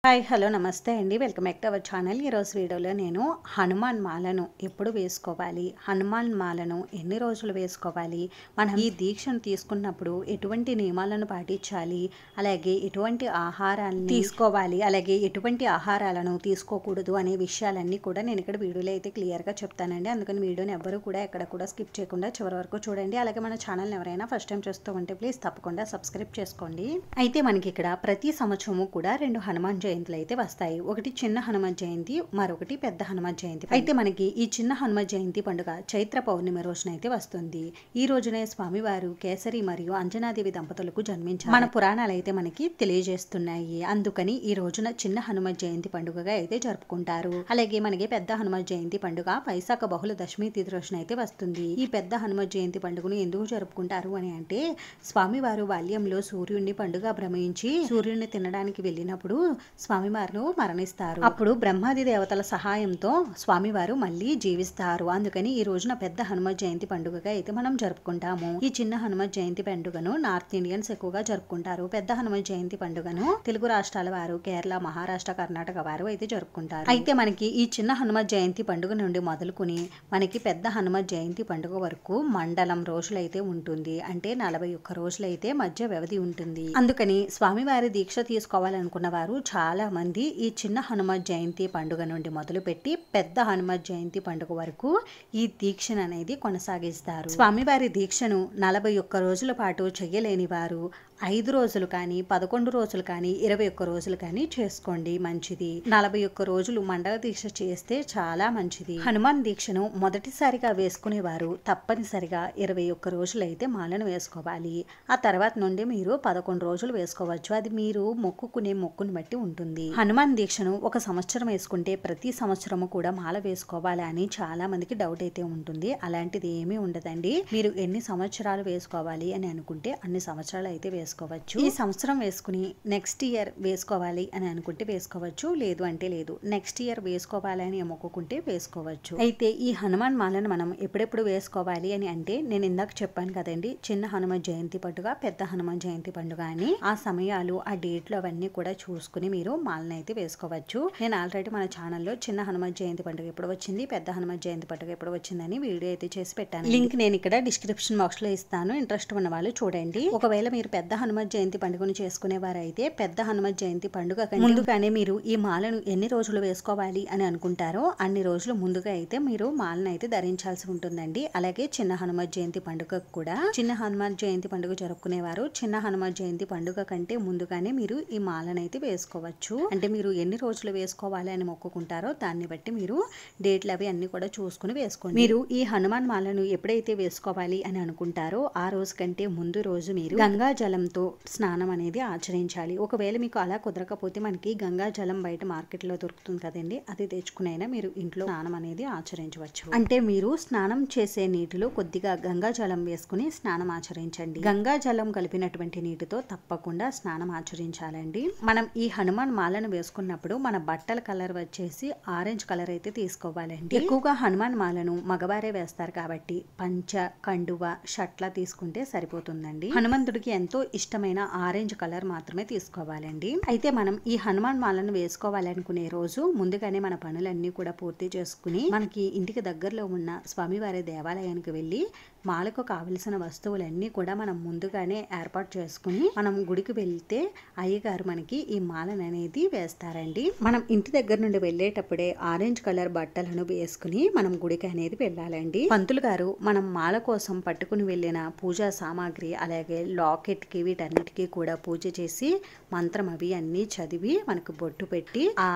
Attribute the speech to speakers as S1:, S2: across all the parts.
S1: Hi hello నమస్తే అండి. Welcome back to our channel. ఈరోజు వీడియోలో నేను హనుమాన్ మాలను ఎప్పుడు వేసుకోవాలి, హనుమాన్ మాలను ఎన్ని రోజులు వేసుకోవాలి, మనం ఈ దీక్షను తీసుకున్నప్పుడు ఎటువంటి నియమాలను పాటించాలి, అలాగే ఎటువంటి ఆహారాన్ని తీసుకోవాలి, అలాగే ఎటువంటి ఆహారాలను తీసుకోకూడదు అనే విషయాలన్నీ కూడా నేను ఇక్కడ వీడియోలో అయితే క్లియర్గా చెప్తానండి. అందుకని వీడియోని ఎవ్వరూ కూడా ఎక్కడ కూడా స్కిప్ చేయకుండా చివరి వరకు చూడండి. అలాగే మన ఛానల్ని ఎవరైనా ఫస్ట్ టైం చూస్తూ ఉంటే ప్లీజ్ తప్పకుండా సబ్స్క్రైబ్ చేసుకోండి. అయితే మనకి ఇక్కడ ప్రతి సంవత్సరము కూడా 2 హనుమాన్ జయంతులు అయితే వస్తాయి. ఒకటి చిన్న హనుమాన్ జయంతి, మరొకటి పెద్ద హనుమాన్ జయంతి. అయితే మనకి ఈ చిన్న హనుమాన్ జయంతి పండుగ చైత్ర పౌర్ణమి రోజున అయితే వస్తుంది. ఈ రోజునే స్వామివారు కేసరి మరియు అంజనాదేవి దంపతులకు జన్మించారు. మన పురాణాలు అయితే మనకి తెలియజేస్తున్నాయి. అందుకని ఈ రోజున చిన్న హనుమాన్ జయంతి పండుగగా అయితే జరుపుకుంటారు. అలాగే మనకి పెద్ద హనుమాన్ జయంతి పండుగ వైశాఖ బహుళ దశమి తిథి రోజున అయితే వస్తుంది. ఈ పెద్ద హనుమాన్ జయంతి పండుగను ఎందుకు జరుపుకుంటారు అని అంటే, స్వామివారు బాల్యంలో సూర్యుడిని పండుగ భ్రమించి సూర్యుడిని తినడానికి వెళ్ళినప్పుడు స్వామివారు మరణిస్తారు. అప్పుడు బ్రహ్మాది దేవతల సహాయంతో స్వామివారు మళ్ళీ జీవిస్తారు. అందుకని ఈ రోజున పెద్ద హనుమాన్ జయంతి పండుగగా అయితే మనం జరుపుకుంటాము. ఈ చిన్న హనుమాన్ జయంతి పండుగను నార్త్ ఇండియన్స్ ఎక్కువగా జరుపుకుంటారు. పెద్ద హనుమాన్ జయంతి పండుగను తెలుగు రాష్ట్రాల వారు, కేరళ, మహారాష్ట్ర, కర్ణాటక వారు అయితే జరుపుకుంటారు. అయితే మనకి ఈ చిన్న హనుమాన్ జయంతి పండుగ నుండి మొదలుకుని మనకి పెద్ద హనుమాన్ జయంతి పండుగ వరకు మండలం రోజులైతే ఉంటుంది. అంటే 41 రోజులైతే మధ్య వ్యవధి ఉంటుంది. అందుకని స్వామివారి దీక్ష తీసుకోవాలనుకున్న వారు చాలా మంది ఈ చిన్న హనుమాన్ జయంతి పండుగ నుండి మొదలుపెట్టి పెద్ద హనుమాన్ జయంతి పండుగ వరకు ఈ దీక్షను అనేది కొనసాగిస్తారు. స్వామివారి దీక్షను 41 రోజుల పాటు చేయలేని వారు 5 రోజులు కానీ, 11 రోజులు కానీ, 21 రోజులు కానీ చేసుకోండి, మంచిది. 41 రోజులు మండల దీక్ష చేస్తే చాలా మంచిది. హనుమాన్ దీక్షను మొదటిసారిగా వేసుకునేవారు తప్పనిసరిగా 21 రోజులు అయితే మాలను వేసుకోవాలి. ఆ తర్వాత నుండి మీరు 11 రోజులు వేసుకోవచ్చు. అది మీరు మొక్కుకునే మొక్కుని బట్టి ఉంటుంది. హనుమాన్ దీక్షను ఒక సంవత్సరం వేసుకుంటే ప్రతి సంవత్సరము కూడా మాల వేసుకోవాలి అని చాలా మందికి డౌట్ అయితే ఉంటుంది. అలాంటిది ఏమీ ఉండదండి. మీరు ఎన్ని సంవత్సరాలు వేసుకోవాలి అని అనుకుంటే అన్ని సంవత్సరాలు అయితే వేసుకోవచ్చు. ఈ సంవత్సరం వేసుకుని నెక్స్ట్ ఇయర్ వేసుకోవాలి అని అనుకుంటే వేసుకోవచ్చు, లేదు అంటే లేదు. నెక్స్ట్ ఇయర్ వేసుకోవాలి అని మొక్కుకుంటే వేసుకోవచ్చు. అయితే ఈ హనుమాన్ మాలను మనం ఎప్పుడెప్పుడు వేసుకోవాలి అని అంటే, నేను ఇందాక చెప్పాను కదండి, చిన్న హనుమాన్ జయంతి పండుగ, పెద్ద హనుమాన్ జయంతి పండుగ అని. ఆ సమయాలు, ఆ డేట్లు అవన్నీ కూడా చూసుకుని మీరు మాలను అయితే వేసుకోవచ్చు. నేను ఆల్రెడీ మన ఛానల్లో చిన్న హనుమాన్ జయంతి పండుగ ఎప్పుడు వచ్చింది, పెద్ద హనుమాన్ జయంతి పండుగ ఎప్పుడు వచ్చిందని వీడియో అయితే చేసి పెట్టాను. లింక్ నేను ఇక్కడ డిస్క్రిప్షన్ బాక్స్ లో ఇస్తాను. ఇంట్రెస్ట్ ఉన్న వాళ్ళు చూడండి. ఒకవేళ మీరు పెద్ద హనుమాన్ జయంతి పండుగను చేసుకునేవారైతే పెద్ద హనుమాన్ జయంతి పండుగ ముందుగానే మీరు ఈ మాలను ఎన్ని రోజులు వేసుకోవాలి అని అనుకుంటారో అన్ని రోజులు ముందుగా అయితే మీరు మాలను అయితే ధరించాల్సి ఉంటుందండి. అలాగే చిన్న హనుమాన్ జయంతి పండుగ కూడా, చిన్న హనుమాన్ జయంతి పండుగ జరుపుకునేవారు చిన్న హనుమాన్ జయంతి పండుగ కంటే ముందుగానే మీరు ఈ మాలను అయితే వేసుకోవచ్చు. అంటే మీరు ఎన్ని రోజులు వేసుకోవాలి అని మొక్కుకుంటారో దాన్ని బట్టి మీరు డేట్లు అవి అన్ని కూడా చూసుకుని వేసుకోండి. మీరు ఈ హనుమాన్ మాలను ఎప్పుడైతే వేసుకోవాలి అని అనుకుంటారో ఆ రోజు కంటే ముందు రోజు మీరు గంగా జలంతో స్నానం అనేది ఆచరించాలి. ఒకవేళ మీకు అలా కుదరకపోతే మనకి గంగా జలం బయట మార్కెట్లో దొరుకుతుంది కదండి, అది తెచ్చుకునైనా మీరు ఇంట్లో స్నానం అనేది ఆచరించవచ్చు. అంటే మీరు స్నానం చేసే నీటిలో కొద్దిగా గంగా జలం వేసుకుని స్నానం ఆచరించండి. గంగా జలం కలిపినటువంటి నీటితో తప్పకుండా స్నానం ఆచరించాలండి. మనం ఈ హనుమాన్ మాలను వేసుకున్నప్పుడు మన బట్టల కలర్ వచ్చేసి ఆరెంజ్ కలర్ అయితే తీసుకోవాలండి. ఎక్కువగా హనుమాన్ మాలను మగవారే వేస్తారు కాబట్టి పంచ, కండువ, షట్లా తీసుకుంటే సరిపోతుందండి. హనుమంతుడికి ఎంతో ఇష్టమైన ఆరెంజ్ కలర్ మాత్రమే తీసుకోవాలండి. అయితే మనం ఈ హనుమాన్ మాలను వేసుకోవాలనుకునే రోజు ముందుగానే మన పనులన్నీ కూడా పూర్తి చేసుకుని మనకి ఇంటికి దగ్గరలో ఉన్న స్వామివారి దేవాలయానికి వెళ్ళి మాలకు కావలసిన వస్తువులన్నీ కూడా మనం ముందుగానే ఏర్పాటు చేసుకుని మనం గుడికి వెళ్తే అయ్యగారు మనకి ఈ మాలను అనేది వేస్తారండి. మనం ఇంటి దగ్గర నుండి వెళ్ళేటప్పుడే ఆరెంజ్ కలర్ బట్టలను వేసుకుని మనం గుడికి అనేది వెళ్ళాలండి. పంతులు గారు మనం మాల కోసం పట్టుకుని వెళ్ళిన పూజా సామాగ్రి, అలాగే లాకెట్ కి వీటన్నిటికీ కూడా పూజ చేసి మంత్రం అవి అన్ని చదివి మనకు బొట్టు పెట్టి ఆ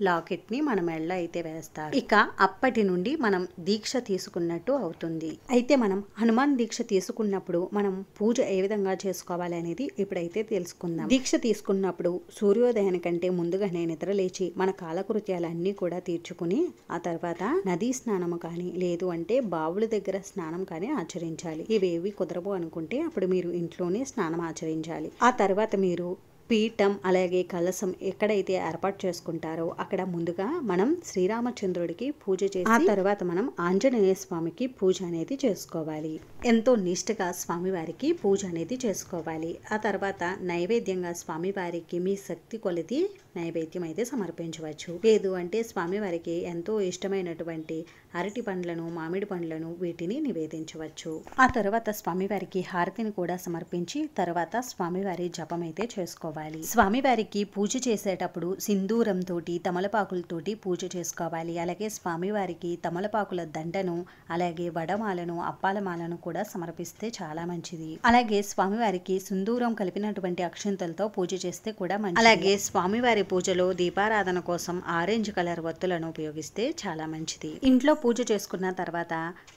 S1: లాకెట్ ని మన మెళ్ళ అయితే వేస్తారు. ఇక అప్పటి నుండి మనం దీక్ష తీసుకున్నట్టు అవుతుంది. అయితే మనం హనుమాన్ దీక్ష తీసుకున్నప్పుడు మనం పూజ ఏ విధంగా చేసుకోవాలి అనేది ఇప్పుడైతే తెలుసుకుందాం. దీక్ష తీసుకున్నప్పుడు సూర్యోదయానికంటే ముందుగానే నిద్రలేచి మన కాలకృత్యాలన్నీ కూడా తీర్చుకుని ఆ తర్వాత నదీ స్నానము కానీ, లేదు అంటే బావుల దగ్గర స్నానం కానీ ఆచరించాలి. ఇవేవి కుదరవు అనుకుంటే అప్పుడు మీరు ఇంట్లోనే స్నానం ఆచరించాలి. ఆ తర్వాత మీరు పీఠం అలాగే కలశం ఎక్కడైతే ఏర్పాటు చేసుకుంటారో అక్కడ ముందుగా మనం శ్రీరామచంద్రుడికి పూజ చేసి ఆ తర్వాత మనం ఆంజనేయ స్వామికి పూజ అనేది చేసుకోవాలి. ఎంతో నిష్ఠగా స్వామివారికి పూజ అనేది చేసుకోవాలి. ఆ తర్వాత నైవేద్యంగా స్వామివారికి మీ శక్తి కొలిది నైవేద్యం అయితే సమర్పించవచ్చు. లేదు అంటే స్వామివారికి ఎంతో ఇష్టమైనటువంటి అరటి పండ్లను, మామిడి పండ్లను వీటిని నివేదించవచ్చు. ఆ తర్వాత స్వామివారికి హారతిని కూడా సమర్పించి తర్వాత స్వామివారి జపం అయితే చేసుకోవాలి. స్వామివారికి పూజ చేసేటప్పుడు సింధూరంతో తమలపాకులతోటి పూజ చేసుకోవాలి. అలాగే స్వామివారికి తమలపాకుల దండను, అలాగే వడమాలను, అప్పాలమాలను కూడా సమర్పిస్తే చాలా మంచిది. అలాగే స్వామివారికి సింధూరం కలిపినటువంటి అక్షంతలతో పూజ చేస్తే కూడా మంచిది. అలాగే స్వామివారి పూజలో దీపారాధన కోసం ఆరెంజ్ కలర్ వత్తులను ఉపయోగిస్తే చాలా మంచిది. ఇంట్లో పూజ చేసుకున్న తర్వాత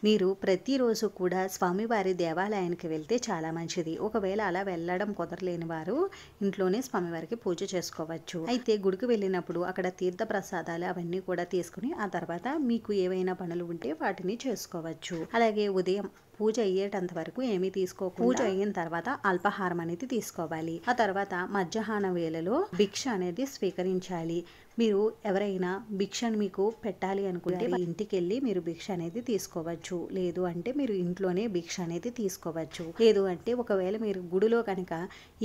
S1: మీరు ప్రతిరోజు కూడా స్వామివారి దేవాలయానికి వెళ్తే చాలా మంచిది. ఒకవేళ అలా వెళ్ళడం కుదరలేని వారు ఇంట్లోనే స్వామివారికి పూజ చేసుకోవచ్చు. అయితే గుడికి వెళ్ళినప్పుడు అక్కడ తీర్థ ప్రసాదాలు అవన్నీ కూడా తీసుకుని ఆ తర్వాత మీకు ఏవైనా పనులు ఉంటే వాటిని చేసుకోవచ్చు. అలాగే ఉదయం పూజ అయ్యేటంత వరకు ఏమీ తీసుకోకుండా పూజ అయిన తర్వాత అల్పాహారం అనేది తీసుకోవాలి. ఆ తర్వాత మధ్యాహ్న వేళలో భిక్ష అనేది స్వీకరించాలి. మీరు ఎవరైనా భిక్షను మీకు పెట్టాలి అనుకుంటే ఇంటికి వెళ్ళి మీరు భిక్ష అనేది తీసుకోవచ్చు. లేదు అంటే మీరు ఇంట్లోనే భిక్ష అనేది తీసుకోవచ్చు. లేదు అంటే ఒకవేళ మీరు గుడిలో కనుక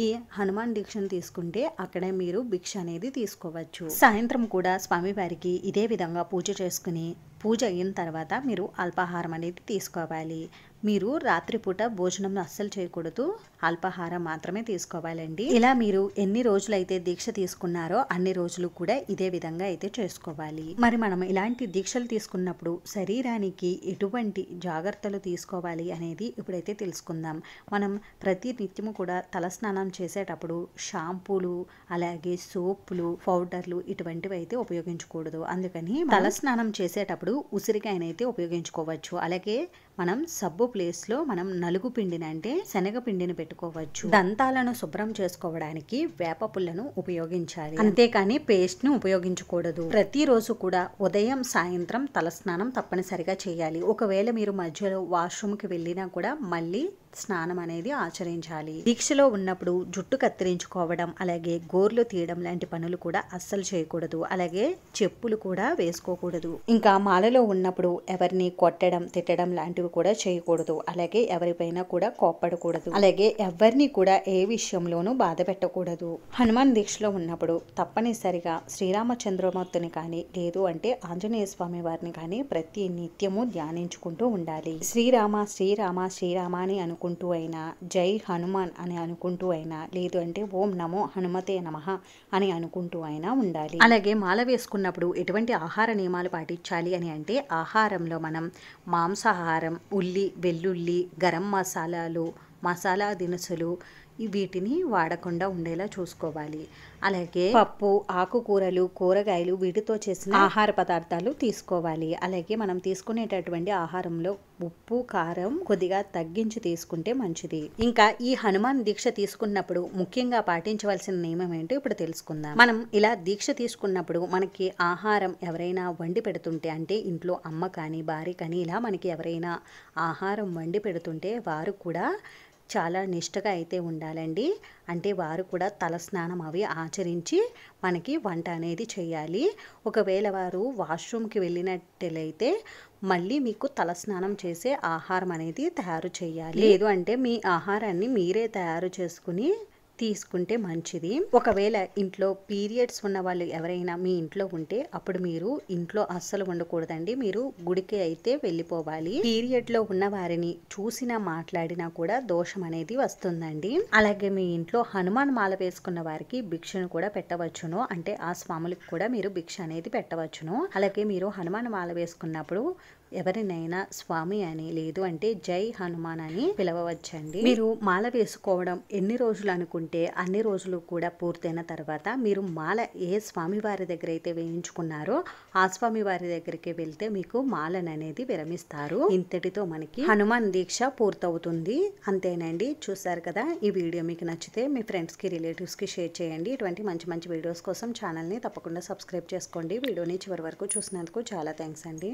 S1: ఈ హనుమాన్ దీక్షను తీసుకుంటే అక్కడే మీరు భిక్ష అనేది తీసుకోవచ్చు. సాయంత్రం కూడా స్వామివారికి ఇదే విధంగా పూజ చేసుకుని పూజ అయిన తర్వాత మీరు అల్పాహారం అనేది తీసుకోవాలి. మీరు రాత్రిపూట భోజనం అస్సలు చేయకూడదు, అల్పాహారం మాత్రమే తీసుకోవాలండి. ఇలా మీరు ఎన్ని రోజులైతే దీక్ష తీసుకున్నారో అన్ని రోజులు కూడా ఇదే విధంగా అయితే చేసుకోవాలి. మరి మనం ఇలాంటి దీక్షలు తీసుకున్నప్పుడు శరీరానికి ఎటువంటి జాగ్రత్తలు తీసుకోవాలి అనేది ఇప్పుడైతే తెలుసుకుందాం. మనం ప్రతి నిత్యము కూడా తలస్నానం చేసేటప్పుడు షాంపూలు, అలాగే సోపులు, పౌడర్లు ఇటువంటివి అయితే ఉపయోగించకూడదు. అందుకని తలస్నానం చేసేటప్పుడు ఉసిరికాయనైతే ఉపయోగించుకోవచ్చు. అలాగే మనం సబ్బు ప్లేస్ లో మనం నలుగు పిండిని అంటే శనగపిండిని పెట్టుకోవచ్చు. దంతాలను శుభ్రం చేసుకోవడానికి వేప పుల్లను ఉపయోగించాలి. అంతేకాని పేస్ట్ ను ఉపయోగించకూడదు. ప్రతిరోజు కూడా ఉదయం సాయంత్రం తలస్నానం తప్పనిసరిగా చేయాలి. ఒకవేళ మీరు మధ్యలో వాష్రూమ్ కి వెళ్ళినా కూడా మళ్ళీ స్నానం అనేది ఆచరించాలి. దీక్షలో ఉన్నప్పుడు జుట్టు కత్తిరించుకోవడం, అలాగే గోర్లు తీయడం లాంటి పనులు కూడా అస్సలు చేయకూడదు. అలాగే చెప్పులు కూడా వేసుకోకూడదు. ఇంకా మాలలో ఉన్నప్పుడు ఎవరిని కొట్టడం, తిట్టడం లాంటివి కూడా చేయకూడదు. అలాగే ఎవరిపైనా కూడా కోప్పడకూడదు. అలాగే ఎవరిని కూడా ఏ విషయంలోనూ బాధ పెట్టకూడదు. హనుమాన్ దీక్షలో ఉన్నప్పుడు తప్పనిసరిగా శ్రీరామచంద్రమూర్తిని కానీ లేదు అంటే ఆంజనేయ స్వామి వారిని కానీ ప్రతి నిత్యము ధ్యానించుకుంటూ ఉండాలి. శ్రీరామ శ్రీరామ శ్రీరామ అని అనుకుంటూ అయినా, జై హనుమాన్ అని అనుకుంటూ అయినా, లేదు అంటే ఓం నమో హనుమతే నమః అని అనుకుంటూ అయినా ఉండాలి. అలాగే మాల వేసుకున్నప్పుడు ఎటువంటి ఆహార నియమాలు పాటించాలి అని అంటే ఆహారంలో మనం మాంసాహారం, ఉల్లి, వెల్లుల్లి, గరం మసాలాలు, మసాలా దినుసులు వీటిని వాడకుండా ఉండేలా చూసుకోవాలి. అలాగే పప్పు, ఆకుకూరలు, కూరగాయలు వీటితో చేసిన ఆహార పదార్థాలు తీసుకోవాలి. అలాగే మనం తీసుకునేటటువంటి ఆహారంలో ఉప్పు, కారం కొద్దిగా తగ్గించి తీసుకుంటే మంచిది. ఇంకా ఈ హనుమాన్ దీక్ష తీసుకున్నప్పుడు ముఖ్యంగా పాటించవలసిన నియమం ఏంటో ఇప్పుడు తెలుసుకుందాం. మనం ఇలా దీక్ష తీసుకున్నప్పుడు మనకి ఆహారం ఎవరైనా వండి పెడుతుంటే అంటే ఇంట్లో అమ్మ కానీ భార్య కానీ ఇలా మనకి ఎవరైనా ఆహారం వండి పెడుతుంటే వారు కూడా చాలా నిష్టగా అయితే ఉండాలండి. అంటే వారు కూడా తలస్నానం అవి ఆచరించి మనకి వంట అనేది చేయాలి. ఒకవేళ వారు వాష్రూమ్కి వెళ్ళినట్లయితే మళ్ళీ మీకు తలస్నానం చేసే ఆహారం అనేది తయారు చేయాలి. లేదు అంటే మీ ఆహారాన్ని మీరే తయారు చేసుకుని తీసుకుంటే మంచిది. ఒకవేళ ఇంట్లో పీరియడ్స్ ఉన్న వాళ్ళు ఎవరైనా మీ ఇంట్లో ఉంటే అప్పుడు మీరు ఇంట్లో అస్సలు ఉండకూడదండి. మీరు గుడికి అయితే వెళ్ళిపోవాలి. పీరియడ్ లో ఉన్న వారిని చూసినా మాట్లాడినా కూడా దోషం అనేది వస్తుందండి. అలాగే మీ ఇంట్లో హనుమాన్ మాల వేసుకున్న వారికి భిక్షను కూడా పెట్టవచ్చును. అంటే ఆ స్వాములకు కూడా మీరు భిక్ష అనేది పెట్టవచ్చును. అలాగే మీరు హనుమాన్ మాల వేసుకున్నప్పుడు ఎవరినైనా స్వామి అని లేదు అంటే జై హనుమాన్ అని పిలవవచ్చండి. మీరు మాల వేసుకోవడం ఎన్ని రోజులు అనుకుంటే అన్ని రోజులు కూడా పూర్తయిన తర్వాత మీరు మాల ఏ స్వామి వారి దగ్గర అయితే వేయించుకున్నారో ఆ స్వామి వారి దగ్గరికి వెళ్తే మీకు మాలను అనేది విరమిస్తారు. ఇంతటితో మనకి హనుమాన్ దీక్ష పూర్తవుతుంది. అంతేనండి. చూసారు కదా, ఈ వీడియో మీకు నచ్చితే మీ ఫ్రెండ్స్ కి, రిలేటివ్స్ కి షేర్ చేయండి. ఇటువంటి మంచి మంచి వీడియోస్ కోసం ఛానల్ ని తప్పకుండా సబ్స్క్రైబ్ చేసుకోండి. వీడియోని చివరి వరకు చూసినందుకు చాలా థ్యాంక్స్ అండి.